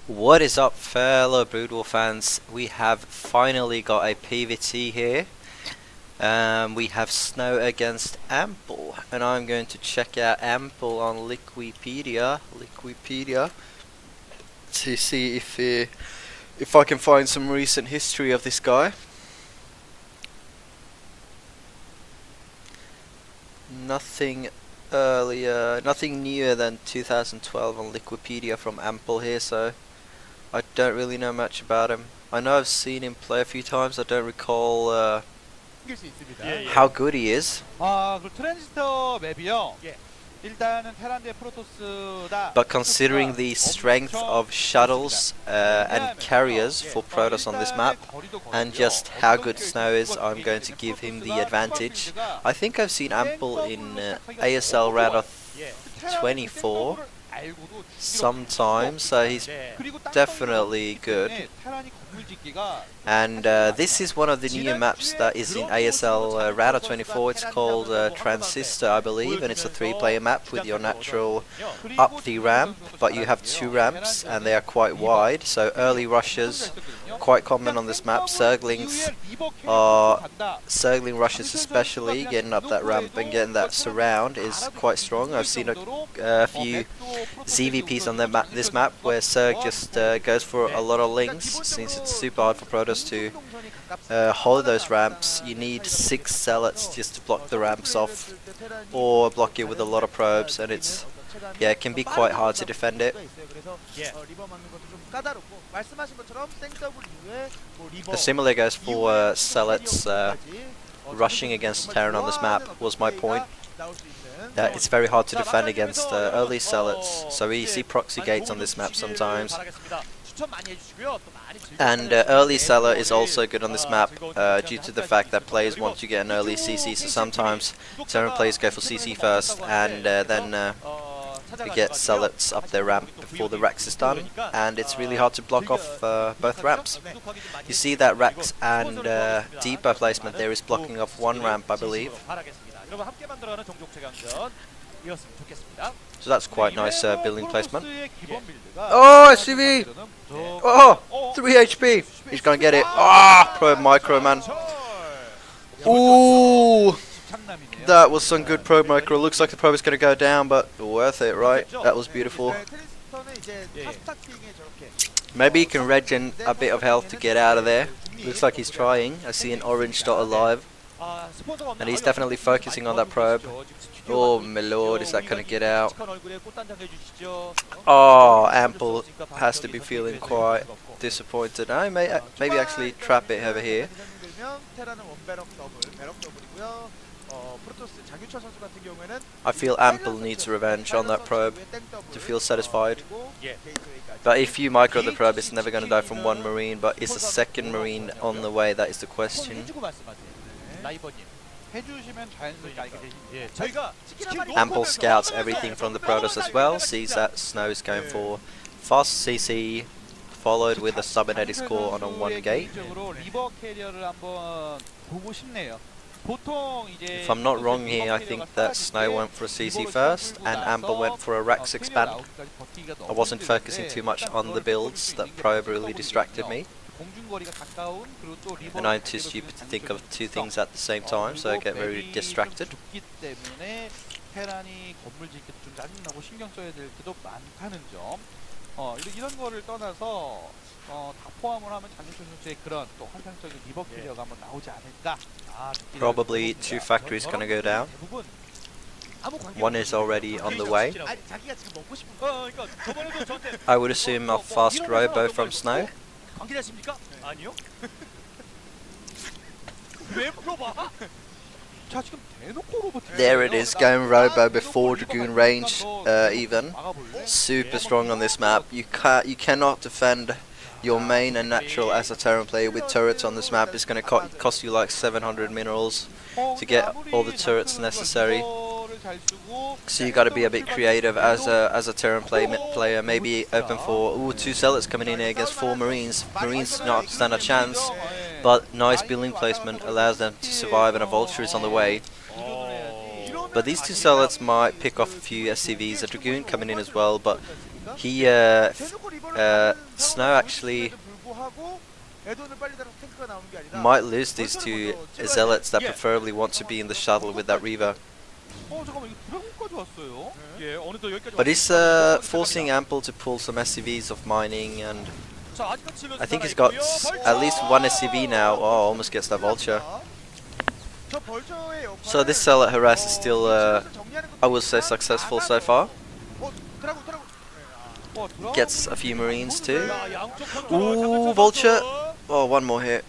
What is up, fellow Broodwolf fans? We have finally got a PvT here. We have Snow against Ample, and I'm going to check out Ample on Liquipedia to see if I can find some recent history of this guy. Nothing earlier, nothing newer than 2012 on Liquipedia from Ample here, so I don't really know much about him. I know I've seen him play a few times. I don't recall how good he is. But considering the strength of shuttles and carriers for Protoss on this map, and just how good Snow is, I'm going to give him the advantage. I think I've seen Ample in ASL Radar 24 sometimes, so he's definitely good. And this is one of the new maps that is in ASL Radar 24. It's called Transistor, I believe, and it's a 3-player map with your natural up the ramp, but you have 2 ramps and they are quite wide, so early rushes quite common on this map. Circling rushes especially, getting up that ramp and getting that surround is quite strong. I've seen a few ZVPs on this map where Serg just goes for a lot of links, since it's super hard for Protoss to hold those ramps. You need 6 zealots just to block the ramps off, or block it with a lot of probes, and it can be quite hard to defend it. The similar goes for zealots rushing against Terran on this map, was my point. It's very hard to defend against early zealots, so we see proxy gates on this map sometimes. And early zealot is also good on this map due to the fact that players want to get an early CC, so sometimes Terran players go for CC first and then get zealots up their ramp before the Rex is done, and it's really hard to block off both ramps. You see that Rex and depot placement there is blocking off one ramp, I believe. So that's quite nice building placement. Oh, SCV! Oh, 3 HP! He's gonna get it. Ah, probe micro, man. Ooh, that was some good probe micro. Looks like the probe is gonna go down, but worth it, right? That was beautiful. Maybe he can regen a bit of health to get out of there. Looks like he's trying. I see an orange dot alive, and he's definitely focusing on that probe. Oh my lord, is that gonna get out? Oh, Ample has to be feeling quite disappointed. I may maybe actually trap it over here. I feel Ample needs revenge on that probe to feel satisfied. But if you micro the probe, it's never gonna die from one marine, but is a second marine on the way? That is the question. Ample scouts everything from the Protoss as well, sees that Snow is going for fast CC, followed with a cybernetic score on a 1 gate. If I'm not wrong here, I think that Snow went for a CC first and Ample went for a Rex expand. I wasn't focusing too much on the builds, that probe really distracted me. And I'm too stupid to think of 2 things at the same time, so I get very distracted. Probably 2 factories gonna go down. 1 is already on the way. I would assume a fast robo from Snow. There it is, going robo before Dragoon range even. Super strong on this map. You cannot defend your main and natural as a Terran player with turrets on this map. It's going to cost you like 700 minerals to get all the turrets necessary. So you got to be a bit creative as a Terran player. Maybe open for 2 zealots coming in here against 4 marines. Marines not stand a chance, but nice building placement allows them to survive, and a vulture is on the way. But these 2 zealots might pick off a few SCVs, a Dragoon coming in as well, but He Snow actually might lose these two zealots that preferably want to be in the shuttle with that Reaver. But he's forcing Ample to pull some SCVs of mining, and I think he's got at least one SCV now. Oh, almost gets that Vulture. So this zealot harass is still, I would say, successful so far. Gets a few Marines too. Ooh, Vulture. Oh, one more hit.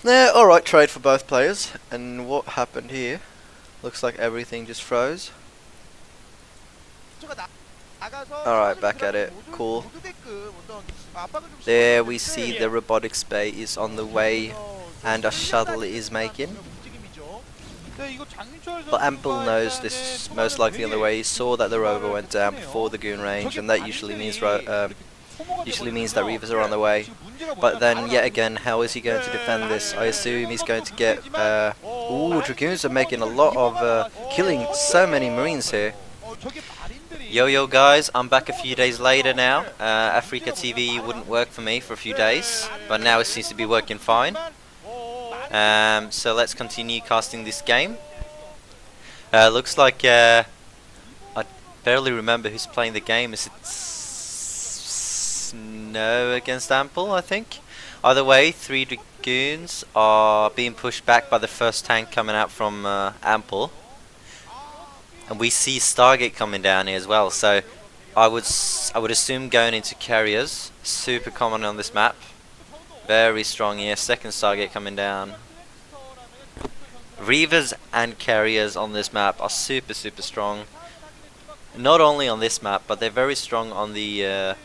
Yeah, alright trade for both players. And what happened here? Looks like everything just froze. Alright, back at it. Cool. There we see the robotics bay is on the way and a shuttle is making. But Ample knows this is most likely on the way. He saw that the rover went down before the goon range, and that usually means that Reavers are on the way. But then yet again, how is he going to defend this? I assume he's going to get ooh, Dragoons are making a lot of killing so many Marines here. Yo guys, I'm back a few days later now. Africa TV wouldn't work for me for a few days, but now it seems to be working fine. So let's continue casting this game. Looks like I barely remember who's playing the game. Is it Snow against Ample, I think? Either way, 3 Dragoons are being pushed back by the first tank coming out from Ample. And we see Stargate coming down here as well, so I would assume going into carriers, super common on this map. Very strong here, second Stargate coming down. Reavers and carriers on this map are super strong. Not only on this map, but they're very strong on the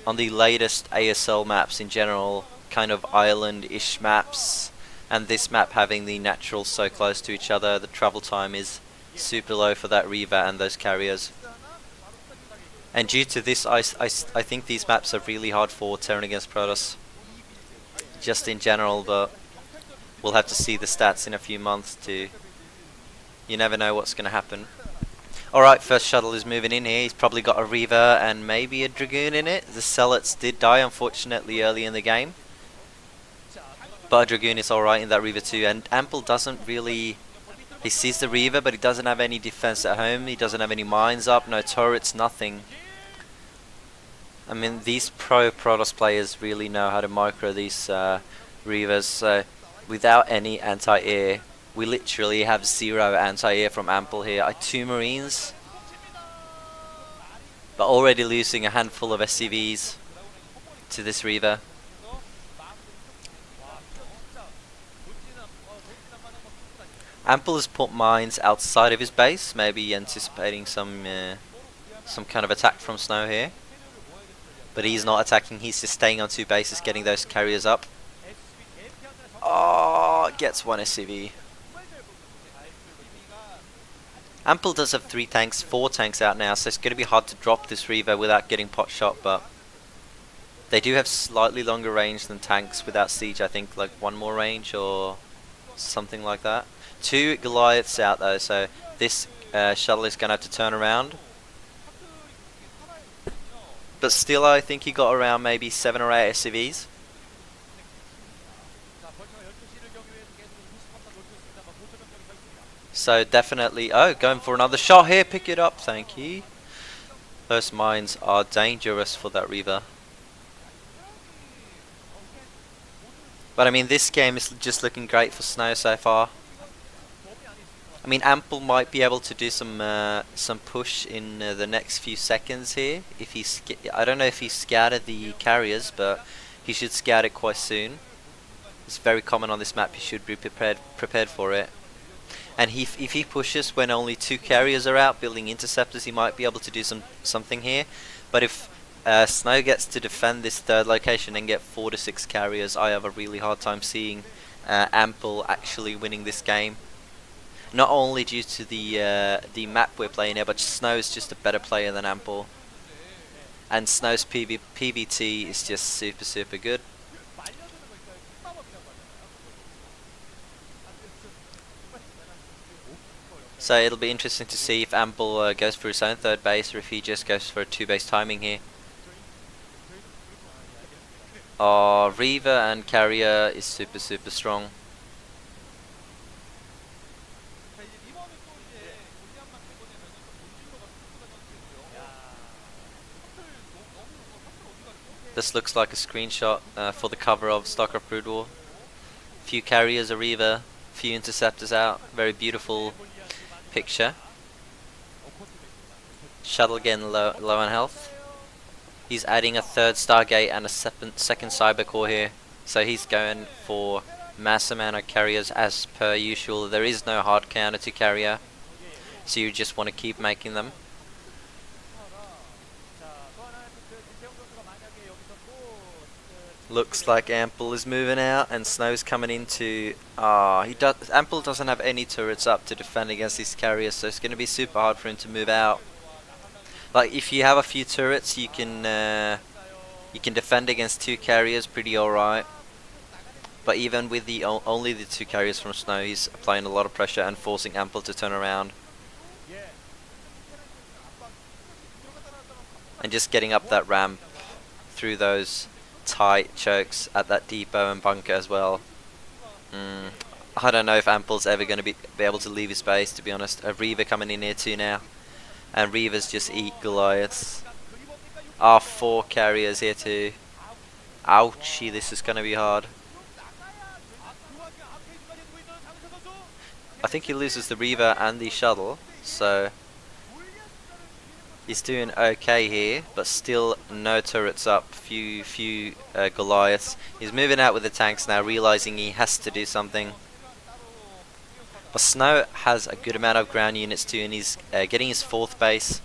latest ASL maps in general, kind of island-ish maps. And this map having the naturals so close to each other, the travel time is super low for that Reaver and those carriers. And due to this, I think these maps are really hard for Terran against Protoss. Just in general, but we'll have to see the stats in a few months to... You never know what's going to happen. Alright, first shuttle is moving in here. He's probably got a Reaver and maybe a Dragoon in it. The Zealots did die, unfortunately, early in the game. But a Dragoon is alright in that Reaver too. And Ample doesn't really... He sees the Reaver, but he doesn't have any defense at home. He doesn't have any mines up, no turrets, nothing. I mean, these pro Protoss players really know how to micro these Reavers. So without any anti-air, we literally have 0 anti-air from Ample here. 2 Marines, but already losing a handful of SCVs to this Reaver. Ample has put mines outside of his base, maybe anticipating some kind of attack from Snow here. But he's not attacking, he's just staying on 2 bases, getting those carriers up. Oh, gets 1 SCV. Ample does have 3 tanks, 4 tanks out now, so it's going to be hard to drop this Reaver without getting pot shot, but they do have slightly longer range than tanks without siege, I think, like 1 more range or something like that. 2 Goliaths out though, so this shuttle is going to have to turn around. But still, I think he got around maybe 7 or 8 SCVs. So definitely, oh, going for another shot here, pick it up, thank you. Those mines are dangerous for that Reaver. But I mean, this game is just looking great for Snow so far. I mean, Ample might be able to do some push in the next few seconds here. If he's, I don't know if he scouted the carriers, but he should scout it quite soon. It's very common on this map. He should be prepared for it. And if he pushes when only 2 carriers are out, building interceptors, he might be able to do something here. But if Snow gets to defend this 3rd location and get 4 to 6 carriers, I have a really hard time seeing Ample actually winning this game. Not only due to the map we're playing here, but Snow is just a better player than Ample. And Snow's PVT is just super good. So it'll be interesting to see if Ample goes for his own third base or if he just goes for a 2-base timing here. Reaver and Carrier is super strong. This looks like a screenshot for the cover of StarCraft Brood War. Few carriers, a Reaver, few interceptors out. Very beautiful picture. Shuttle again low on health. He's adding a third Stargate and a second Cybercore here. So he's going for mass amount of carriers as per usual. There is no hard counter to carrier, so you just want to keep making them. Looks like Ample is moving out and Snow's coming into... Ample doesn't have any turrets up to defend against these carriers, so it's going to be super hard for him to move out. Like, if you have a few turrets, you can defend against 2 carriers pretty alright. But even with the only the 2 carriers from Snow, he's applying a lot of pressure and forcing Ample to turn around. And just getting up that ramp through those tight chokes at that depot and bunker as well. I don't know if Ample's ever going to be able to leave his base, to be honest. A Reaver coming in here too now. And Reavers just eat Goliaths. 4 carriers here too. Ouchie, this is going to be hard. I think he loses the Reaver and the shuttle, so he's doing okay here, but still no turrets up, few Goliaths. He's moving out with the tanks now, realizing he has to do something. But Snow has a good amount of ground units too, and he's getting his 4th base.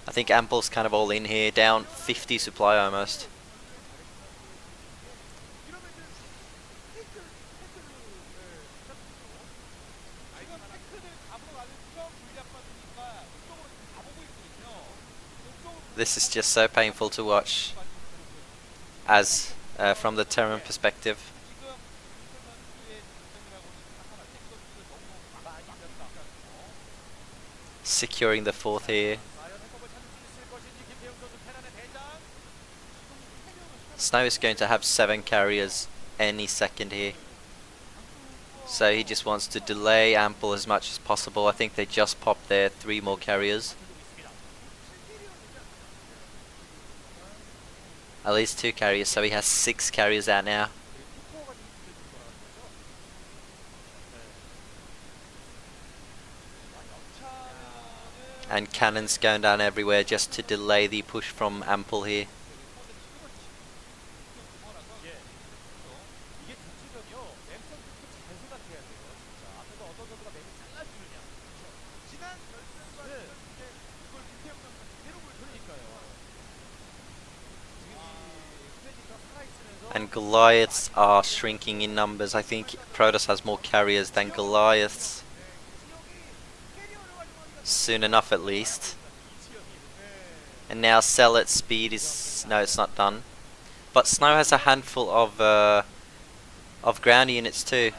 I think Ample's kind of all in here, down 50 supply almost. This is just so painful to watch, as from the Terran perspective. Securing the 4th here. Snow is going to have 7 carriers any second here. So he just wants to delay Ample as much as possible. I think they just popped their 3 more carriers. At least 2 carriers, so he has 6 carriers out now. And cannons going down everywhere just to delay the push from Ample here. And Goliaths are shrinking in numbers. I think Protoss has more carriers than Goliaths. Soon enough at least. And now Cell at speed is... no, it's not done. But Snow has a handful of ground units too.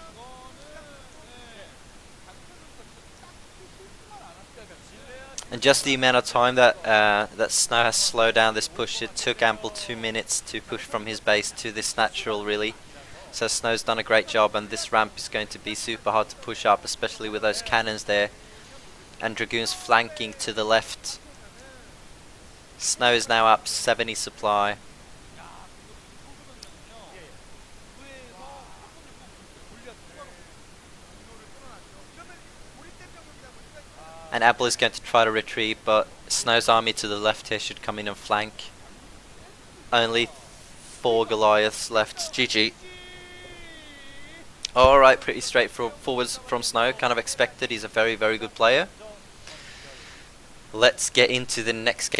And just the amount of time that that Snow has slowed down this push, it took Ample 2 minutes to push from his base to this natural, really. So Snow's done a great job, and this ramp is going to be super hard to push up, especially with those cannons there. And Dragoons flanking to the left. Snow is now up 70 supply. And Ample is going to try to retreat, but Snow's army to the left here should come in and flank. Only 4 Goliaths left. GG. Alright, pretty straightforward from Snow. Kind of expected. He's a very good player. Let's get into the next game.